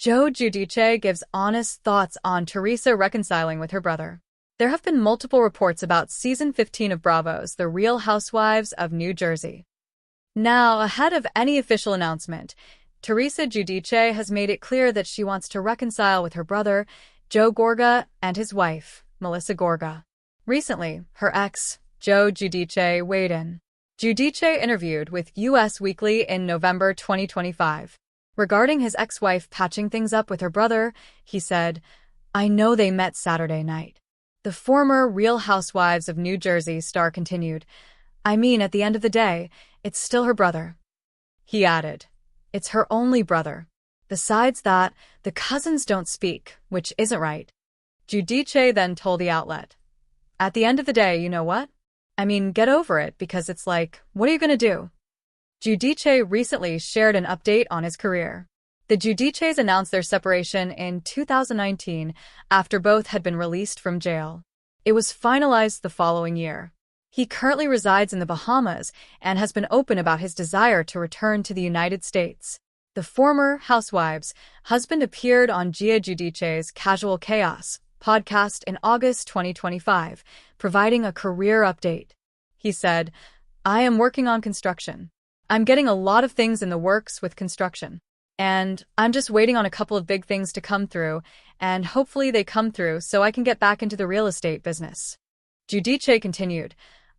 Giudice gives honest thoughts on Teresa reconciling with her brother. There have been multiple reports about Season 15 of Bravo's The Real Housewives of New Jersey. Now, ahead of any official announcement, Teresa Giudice has made it clear that she wants to reconcile with her brother, Joe Gorga, and his wife, Melissa Gorga. Recently, her ex, Joe Giudice, weighed in. Giudice interviewed with US Weekly in November 2025. Regarding his ex-wife patching things up with her brother, he said, "I know they met Saturday night." The former Real Housewives of New Jersey star continued, "I mean, at the end of the day, it's still her brother." He added, "It's her only brother. Besides that, the cousins don't speak, which isn't right." Giudice then told the outlet, "At the end of the day, you know what? I mean, get over it, because it's like, what are you gonna do?" Giudice recently shared an update on his career. The Giudices announced their separation in 2019 after both had been released from jail. It was finalized the following year. He currently resides in the Bahamas and has been open about his desire to return to the United States. The former Housewives' husband appeared on Giudice's Casual Chaos podcast in August 2025, providing a career update. He said, "I am working on construction. I'm getting a lot of things in the works with construction. And I'm just waiting on a couple of big things to come through, and hopefully they come through so I can get back into the real estate business." Giudice continued,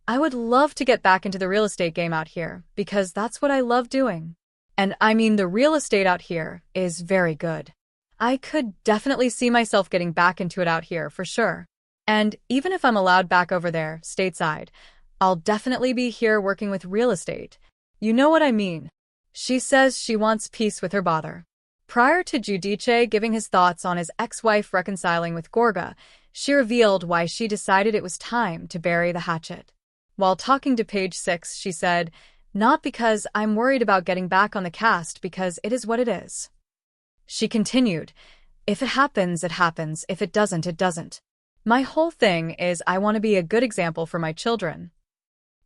"I would love to get back into the real estate game out here, because that's what I love doing. And I mean, the real estate out here is very good. I could definitely see myself getting back into it out here for sure. And even if I'm allowed back over there, stateside, I'll definitely be here working with real estate. You know what I mean." She says she wants peace with her brother. Prior to Giudice giving his thoughts on his ex-wife reconciling with Gorga, she revealed why she decided it was time to bury the hatchet. While talking to Page 6, she said, "Not because I'm worried about getting back on the cast, because it is what it is." She continued, "If it happens, it happens. If it doesn't, it doesn't. My whole thing is I want to be a good example for my children."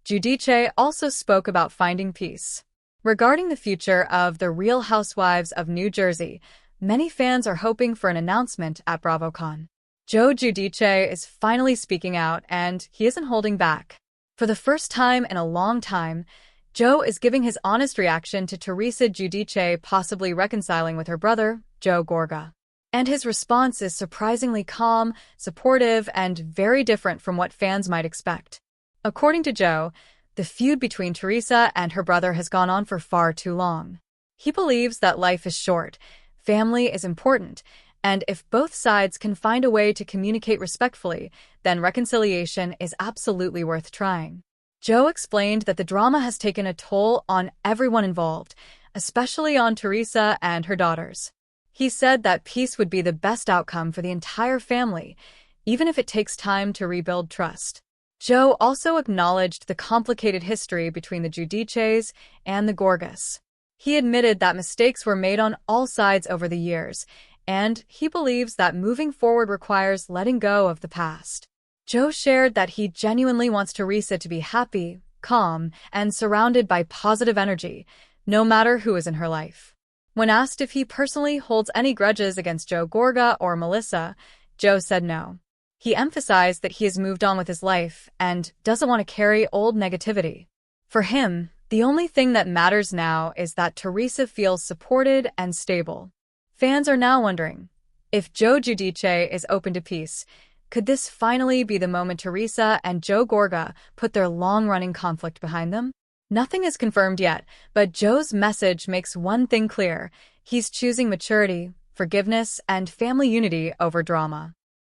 Giudice also spoke about finding peace. Regarding the future of The Real Housewives of New Jersey, many fans are hoping for an announcement at BravoCon. Joe Giudice is finally speaking out, and he isn't holding back. For the first time in a long time, Joe is giving his honest reaction to Teresa Giudice possibly reconciling with her brother, Joe Gorga. And his response is surprisingly calm, supportive, and very different from what fans might expect. According to Joe, the feud between Teresa and her brother has gone on for far too long. He believes that life is short, family is important, and if both sides can find a way to communicate respectfully, then reconciliation is absolutely worth trying. Joe explained that the drama has taken a toll on everyone involved, especially on Teresa and her daughters. He said that peace would be the best outcome for the entire family, even if it takes time to rebuild trust. Joe also acknowledged the complicated history between the Giudices and the Gorgas. He admitted that mistakes were made on all sides over the years, and he believes that moving forward requires letting go of the past. Joe shared that he genuinely wants Teresa to be happy, calm, and surrounded by positive energy, no matter who is in her life. When asked if he personally holds any grudges against Joe Gorga or Melissa, Joe said no. He emphasized that he has moved on with his life and doesn't want to carry old negativity. For him, the only thing that matters now is that Teresa feels supported and stable. Fans are now wondering, if Joe Giudice is open to peace, could this finally be the moment Teresa and Joe Gorga put their long-running conflict behind them? Nothing is confirmed yet, but Joe's message makes one thing clear: he's choosing maturity, forgiveness, and family unity over drama.